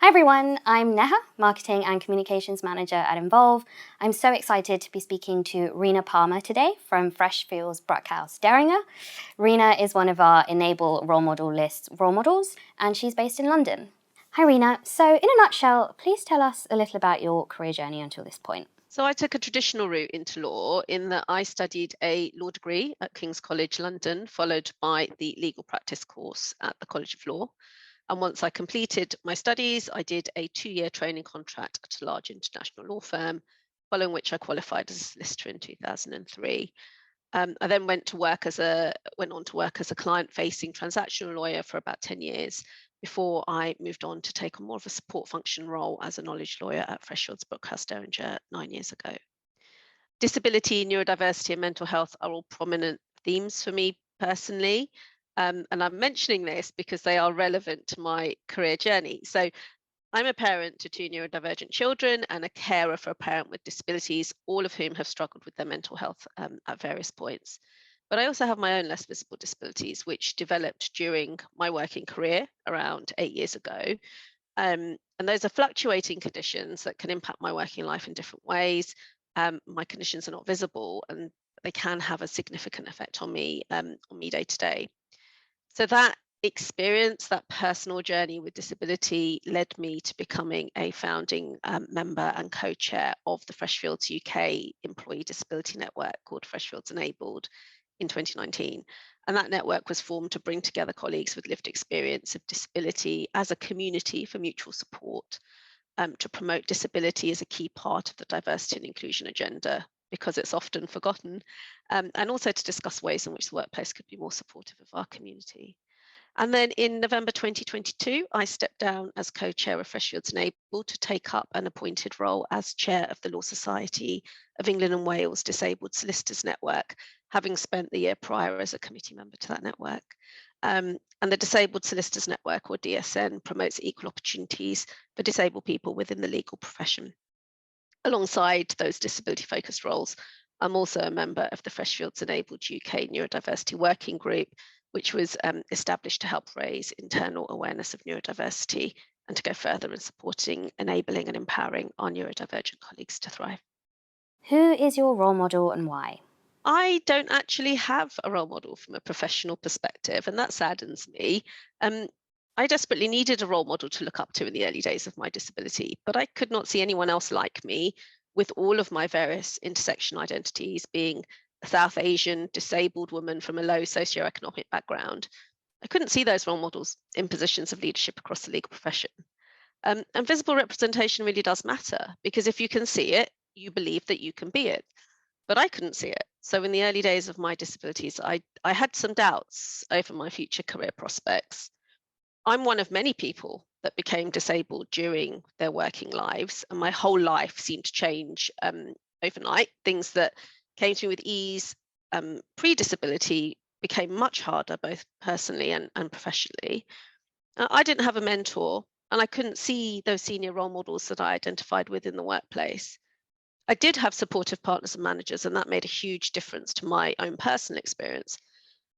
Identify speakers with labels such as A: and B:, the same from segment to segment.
A: Hi everyone, I'm Neha, Marketing and Communications Manager at Involve. I'm so excited to be speaking to Reena Parmar today from Freshfields Bruckhaus Deringer. Reena is one of our Enable role model list role models, and she's based in London. Hi Reena, so in a nutshell, please tell us a little about your career journey until this point.
B: So I took a traditional route into law in that I studied a law degree at King's College London, followed by the legal practice course at the College of Law. And once I completed my studies, I did a 2-year training contract at a large international law firm, following which I qualified as a solicitor in 2003. I then went on to work as a client-facing transactional lawyer for about 10 years before I moved on to take on more of a support function role as a knowledge lawyer at Freshfields Bruckhaus Deringer 9 years ago. Disability, neurodiversity, and mental health are all prominent themes for me personally. And I'm mentioning this because they are relevant to my career journey. So I'm a parent to 2 neurodivergent children and a carer for a parent with disabilities, all of whom have struggled with their mental health at various points. But I also have my own less visible disabilities, which developed during my working career around 8 years ago. And those are fluctuating conditions that can impact my working life in different ways. My conditions are not visible and they can have a significant effect on me day to day. So that experience, that personal journey with disability led me to becoming a founding member and co-chair of the Freshfields UK employee disability network called Freshfields Enabled in 2019. And that network was formed to bring together colleagues with lived experience of disability as a community for mutual support, to promote disability as a key part of the diversity and inclusion agenda because it's often forgotten, and also to discuss ways in which the workplace could be more supportive of our community. And then in November 2022, I stepped down as co-chair of Freshfields Enabled to take up an appointed role as chair of the Law Society of England and Wales Disabled Solicitors Network, having spent the year prior as a committee member to that network. And the Disabled Solicitors Network, or DSN, promotes equal opportunities for disabled people within the legal profession. Alongside those disability-focused roles, I'm also a member of the Freshfields Enabled UK Neurodiversity Working Group, which was established to help raise internal awareness of neurodiversity and to go further in supporting, enabling and empowering our neurodivergent colleagues to thrive.
A: Who is your role model and why?
B: I don't actually have a role model from a professional perspective, and that saddens me. I desperately needed a role model to look up to in the early days of my disability, but I could not see anyone else like me with all of my various intersection identities, being a South Asian disabled woman from a low socioeconomic background. I couldn't see those role models in positions of leadership across the legal profession. And visible representation really does matter, because if you can see it, you believe that you can be it. But I couldn't see it. So in the early days of my disabilities, I had some doubts over my future career prospects. I'm one of many people that became disabled during their working lives, and my whole life seemed to change overnight. Things that came to me with ease pre-disability became much harder, both personally and professionally. I didn't have a mentor, and I couldn't see those senior role models that I identified with in the workplace. I did have supportive partners and managers, and that made a huge difference to my own personal experience.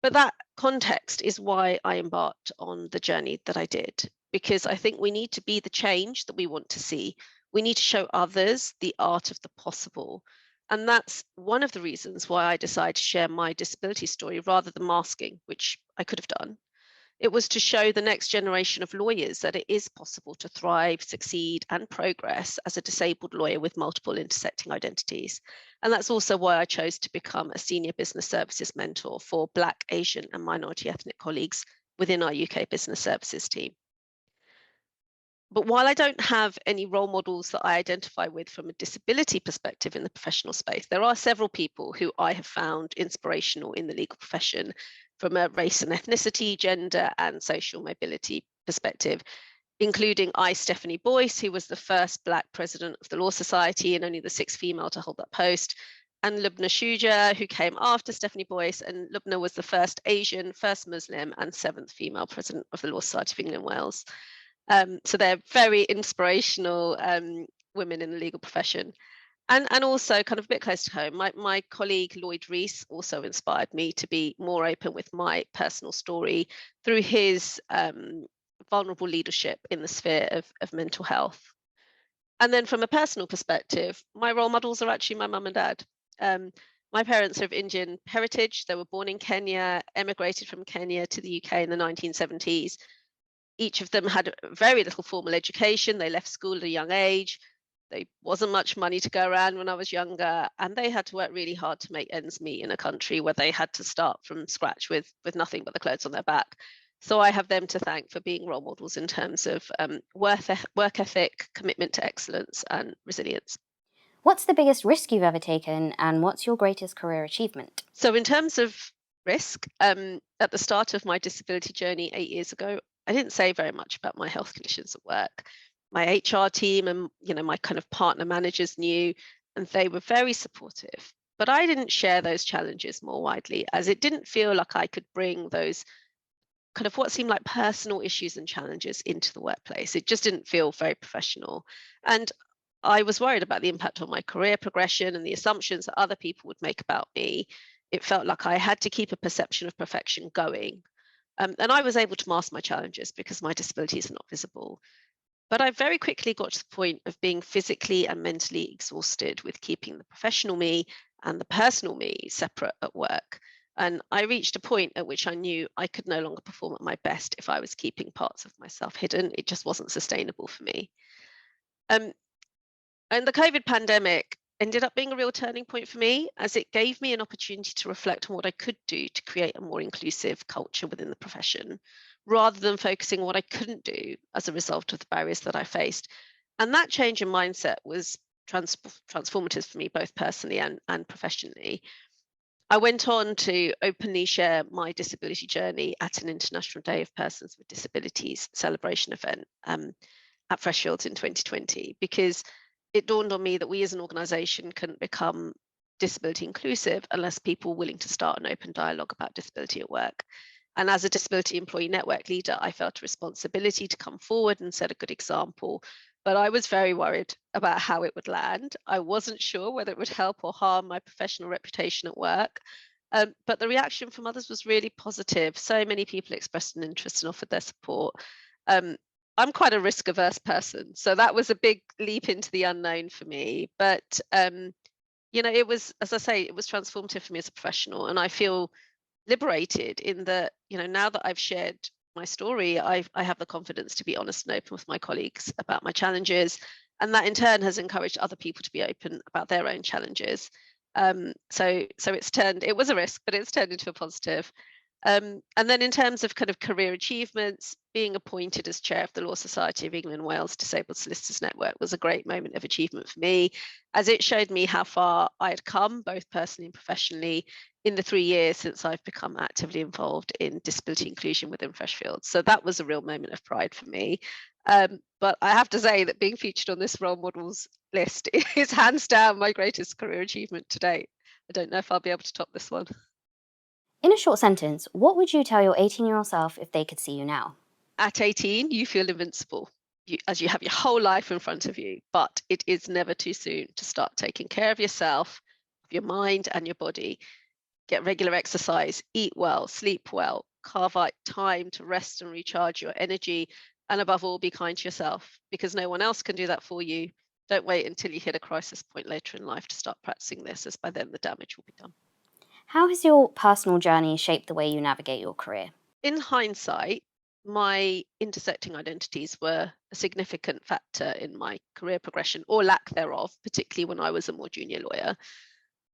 B: But that context is why I embarked on the journey that I did, because I think we need to be the change that we want to see. We need to show others the art of the possible. And that's one of the reasons why I decided to share my disability story rather than masking, which I could have done. It was to show the next generation of lawyers that it is possible to thrive, succeed, and progress as a disabled lawyer with multiple intersecting identities. And that's also why I chose to become a senior business services mentor for Black, Asian, and minority ethnic colleagues within our UK business services team. But while I don't have any role models that I identify with from a disability perspective in the professional space, there are several people who I have found inspirational in the legal profession from a race and ethnicity, gender, and social mobility perspective, including Stephanie Boyce, who was the first Black president of the Law Society and only the 6th female to hold that post, and Lubna Shuja, who came after Stephanie Boyce, and Lubna was the first Asian, first Muslim, and 7th female president of the Law Society of England and Wales. So they're very inspirational women in the legal profession. And also kind of a bit close to home, my colleague Lloyd Rees also inspired me to be more open with my personal story through his vulnerable leadership in the sphere of mental health. And then from a personal perspective, my role models are actually my mum and dad. Um, my parents are of Indian heritage. They were born in Kenya, emigrated from Kenya to the UK in the 1970s. Each of them had very little formal education. They left school at a young age. There wasn't much money to go around when I was younger, and they had to work really hard to make ends meet in a country where they had to start from scratch with nothing but the clothes on their back. So I have them to thank for being role models in terms of work ethic, commitment to excellence, and resilience.
A: What's the biggest risk you've ever taken, and what's your greatest career achievement?
B: So in terms of risk, at the start of my disability journey 8 years ago, I didn't say very much about my health conditions at work. My HR team and my kind of partner managers knew, and they were very supportive. But I didn't share those challenges more widely, as it didn't feel like I could bring those kind of what seemed like personal issues and challenges into the workplace. It just didn't feel very professional. And I was worried about the impact on my career progression and the assumptions that other people would make about me. It felt like I had to keep a perception of perfection going. And I was able to mask my challenges because my disabilities are not visible. But I very quickly got to the point of being physically and mentally exhausted with keeping the professional me and the personal me separate at work. And I reached a point at which I knew I could no longer perform at my best if I was keeping parts of myself hidden. It just wasn't sustainable for me. Um, and the COVID pandemic ended up being a real turning point for me, as it gave me an opportunity to reflect on what I could do to create a more inclusive culture within the profession, rather than focusing on what I couldn't do as a result of the barriers that I faced. And that change in mindset was transformative for me, both personally and professionally. I went on to openly share my disability journey at an International Day of Persons with Disabilities celebration event at Freshfields in 2020, because it dawned on me that we as an organisation couldn't become disability inclusive unless people were willing to start an open dialogue about disability at work. And as a disability employee network leader, I felt a responsibility to come forward and set a good example. But I was very worried about how it would land. I wasn't sure whether it would help or harm my professional reputation at work. But the reaction from others was really positive. So many people expressed an interest and offered their support. Um, I'm quite a risk averse person, so that was a big leap into the unknown for me. But it was, as I say, it was transformative for me as a professional, and I feel liberated in that, now that I've shared my story, I have the confidence to be honest and open with my colleagues about my challenges, and that in turn has encouraged other people to be open about their own challenges. So it was a risk, but it's turned into a positive. And then in terms of kind of career achievements, being appointed as chair of the Law Society of England and Wales Disabled Solicitors Network was a great moment of achievement for me, as it showed me how far I had come, both personally and professionally, in the 3 years since I've become actively involved in disability inclusion within Freshfields. So that was a real moment of pride for me. But I have to say that being featured on this role models list is hands down my greatest career achievement to date. I don't know if I'll be able to top this one.
A: In a short sentence, what would you tell your 18-year-old self if they could see you now?
B: At 18, you feel invincible, as you have your whole life in front of you, but it is never too soon to start taking care of yourself, of your mind and your body. Get regular exercise, eat well, sleep well, carve out time to rest and recharge your energy, and above all, be kind to yourself, because no one else can do that for you. Don't wait until you hit a crisis point later in life to start practicing this, as by then the damage will be done.
A: How has your personal journey shaped the way you navigate your career?
B: In hindsight, my intersecting identities were a significant factor in my career progression, or lack thereof, particularly when I was a more junior lawyer.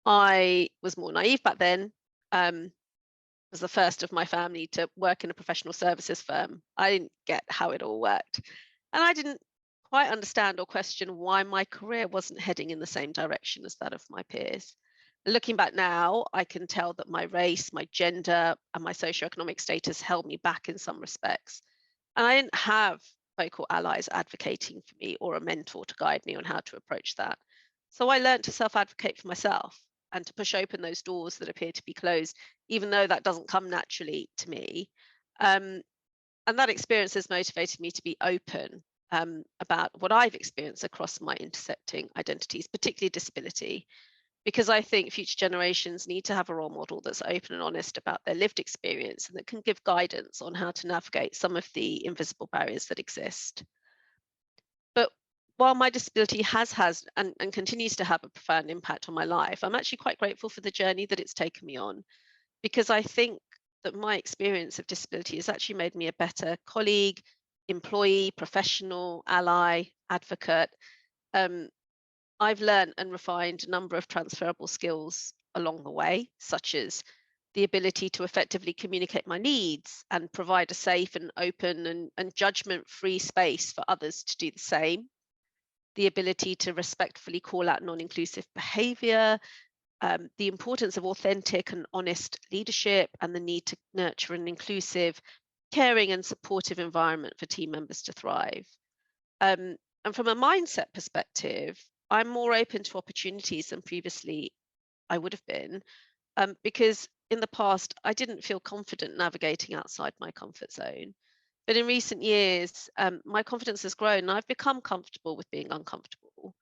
B: I was more naive back then. Was the first of my family to work in a professional services firm. I didn't get how it all worked. And I didn't quite understand or question why my career wasn't heading in the same direction as that of my peers. Looking back now, I can tell that my race, my gender, and my socioeconomic status held me back in some respects. And I didn't have vocal allies advocating for me or a mentor to guide me on how to approach that. So I learned to self advocate for myself and to push open those doors that appear to be closed, even though that doesn't come naturally to me. And that experience has motivated me to be open about what I've experienced across my intersecting identities, particularly disability. because I think future generations need to have a role model that's open and honest about their lived experience and that can give guidance on how to navigate some of the invisible barriers that exist. But while my disability has and continues to have a profound impact on my life, I'm actually quite grateful for the journey that it's taken me on, because I think that my experience of disability has actually made me a better colleague, employee, professional, ally, advocate. Um, I've learned and refined a number of transferable skills along the way, such as the ability to effectively communicate my needs and provide a safe and open and judgment-free space for others to do the same, the ability to respectfully call out non-inclusive behavior, the importance of authentic and honest leadership, and the need to nurture an inclusive, caring, and supportive environment for team members to thrive. And from a mindset perspective, I'm more open to opportunities than previously I would have been, because in the past, I didn't feel confident navigating outside my comfort zone. But in recent years, my confidence has grown and I've become comfortable with being uncomfortable.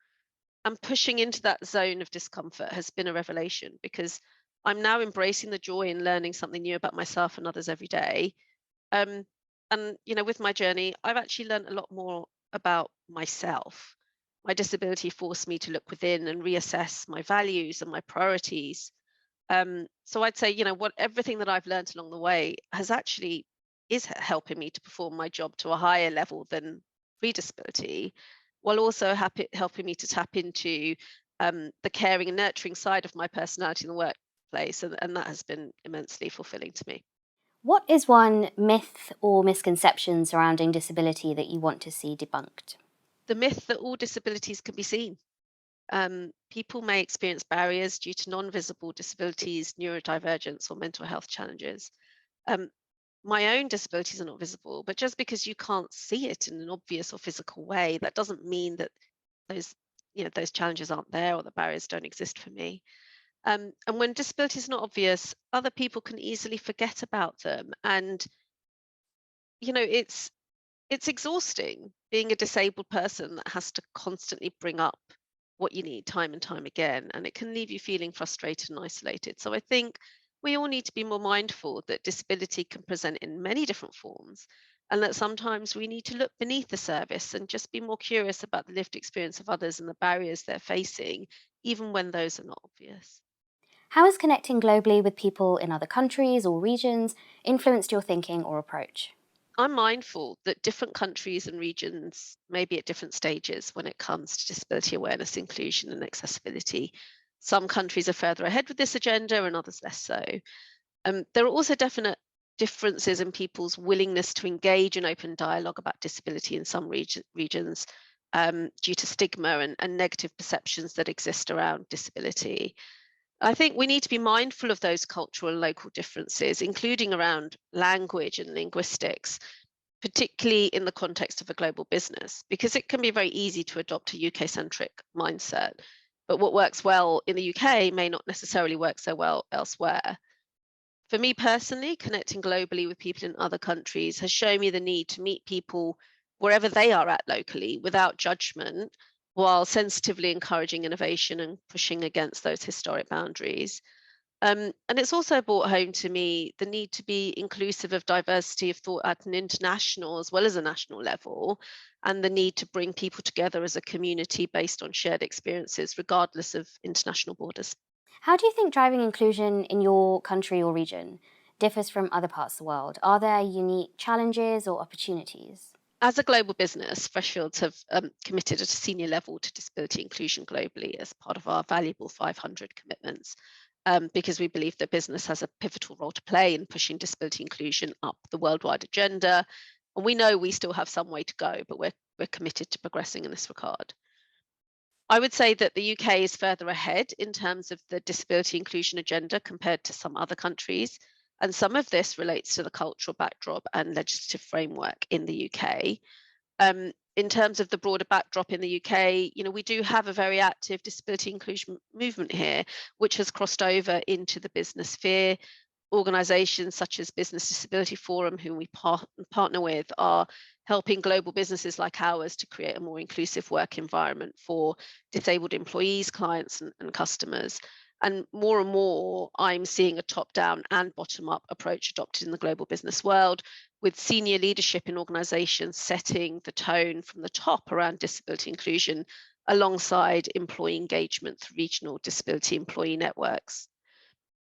B: And pushing into that zone of discomfort has been a revelation, because I'm now embracing the joy in learning something new about myself and others every day. Um, and with my journey, I've actually learned a lot more about myself. My disability forced me to look within and reassess my values and my priorities. So I'd say, what everything that I've learned along the way has actually is helping me to perform my job to a higher level than pre-disability, while also helping me to tap into the caring and nurturing side of my personality in the workplace, and that has been immensely fulfilling to me.
A: What is one myth or misconception surrounding disability that you want to see debunked?
B: The myth that all disabilities can be seen. People may experience barriers due to non-visible disabilities, neurodivergence, or mental health challenges. Um, my own disabilities are not visible, but just because you can't see it in an obvious or physical way, that doesn't mean that those those challenges aren't there or the barriers don't exist for me. And when disability is not obvious, other people can easily forget about them, and it's exhausting being a disabled person that has to constantly bring up what you need time and time again, and it can leave you feeling frustrated and isolated. So I think we all need to be more mindful that disability can present in many different forms, and that sometimes we need to look beneath the surface and just be more curious about the lived experience of others and the barriers they're facing, even when those are not obvious.
A: How has connecting globally with people in other countries or regions influenced your thinking or approach?
B: I'm mindful that different countries and regions may be at different stages when it comes to disability awareness, inclusion, and accessibility. Some countries are further ahead with this agenda and others less so. There are also definite differences in people's willingness to engage in open dialogue about disability in some regions, due to stigma and negative perceptions that exist around disability. I think we need to be mindful of those cultural and local differences, including around language and linguistics, particularly in the context of a global business, because it can be very easy to adopt a UK-centric mindset. But what works well in the UK may not necessarily work so well elsewhere. For me personally, connecting globally with people in other countries has shown me the need to meet people wherever they are at locally without judgment, while sensitively encouraging innovation and pushing against those historic boundaries. And it's also brought home to me the need to be inclusive of diversity of thought at an international as well as a national level, and the need to bring people together as a community based on shared experiences, regardless of international borders.
A: How do you think driving inclusion in your country or region differs from other parts of the world? Are there unique challenges or opportunities?
B: As a global business, Freshfields have committed at a senior level to disability inclusion globally as part of our valuable 500 commitments, because we believe that business has a pivotal role to play in pushing disability inclusion up the worldwide agenda. And we know we still have some way to go, but we're committed to progressing in this regard. I would say that the UK is further ahead in terms of the disability inclusion agenda compared to some other countries. And some of this relates to the cultural backdrop and legislative framework in the UK. In terms of the broader backdrop in the UK, we do have a very active disability inclusion movement here, which has crossed over into the business sphere. Organisations such as Business Disability Forum, whom we partner with, are helping global businesses like ours to create a more inclusive work environment for disabled employees, clients, and customers. And more, I'm seeing a top-down and bottom-up approach adopted in the global business world, with senior leadership in organizations setting the tone from the top around disability inclusion alongside employee engagement through regional disability employee networks.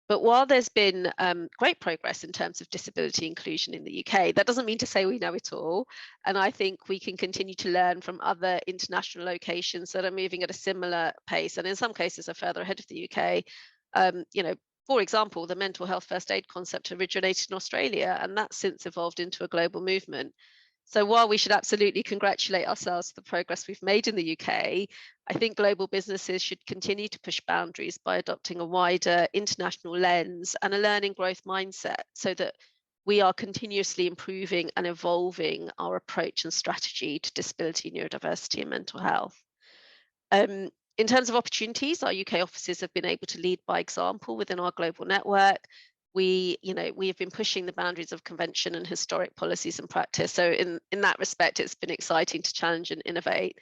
B: But while there's been great progress in terms of disability inclusion in the UK, that doesn't mean to say we know it all. And I think we can continue to learn from other international locations that are moving at a similar pace, and in some cases are further ahead of the UK. For example, the mental health first aid concept originated in Australia, and that's since evolved into a global movement. So while we should absolutely congratulate ourselves for the progress we've made in the UK, I think global businesses should continue to push boundaries by adopting a wider international lens and a learning growth mindset so that we are continuously improving and evolving our approach and strategy to disability, neurodiversity, and mental health. In terms of opportunities, our UK offices have been able to lead by example within our global network. We have been pushing the boundaries of convention and historic policies and practice. So in that respect, it's been exciting to challenge and innovate.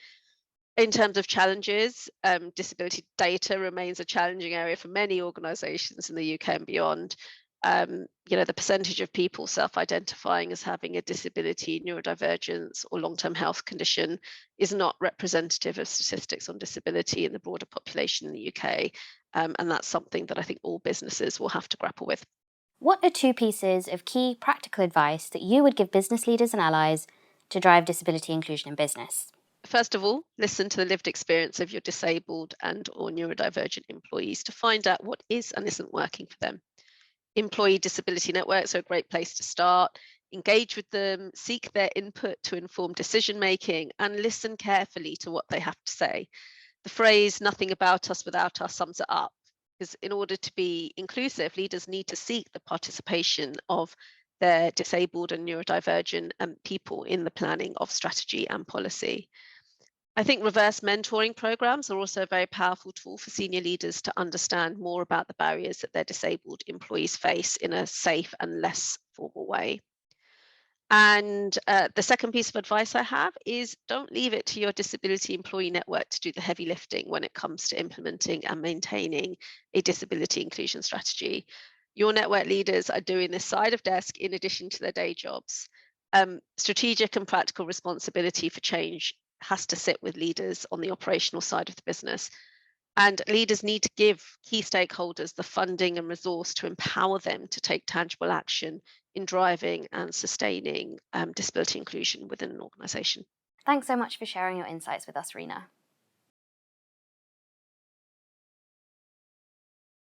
B: In terms of challenges, disability data remains a challenging area for many organisations in the UK and beyond. The percentage of people self-identifying as having a disability, neurodivergence, or long-term health condition is not representative of statistics on disability in the broader population in the UK. And that's something that I think all businesses will have to grapple with.
A: What are 2 pieces of key practical advice that you would give business leaders and allies to drive disability inclusion in business?
B: First of all, listen to the lived experience of your disabled and or neurodivergent employees to find out what is and isn't working for them. Employee disability networks are a great place to start. Engage with them, seek their input to inform decision making, and listen carefully to what they have to say. The phrase "nothing about us without us" sums it up, because in order to be inclusive, leaders need to seek the participation of their disabled and neurodivergent people in the planning of strategy and policy. I think reverse mentoring programs are also a very powerful tool for senior leaders to understand more about the barriers that their disabled employees face in a safe and less formal way. And the second piece of advice I have is don't leave it to your disability employee network to do the heavy lifting when it comes to implementing and maintaining a disability inclusion strategy. Your network leaders are doing this side of desk in addition to their day jobs. Strategic and practical responsibility for change has to sit with leaders on the operational side of the business. And leaders need to give key stakeholders the funding and resource to empower them to take tangible action in driving and sustaining disability inclusion within an organisation.
A: Thanks so much for sharing your insights with us, Reena.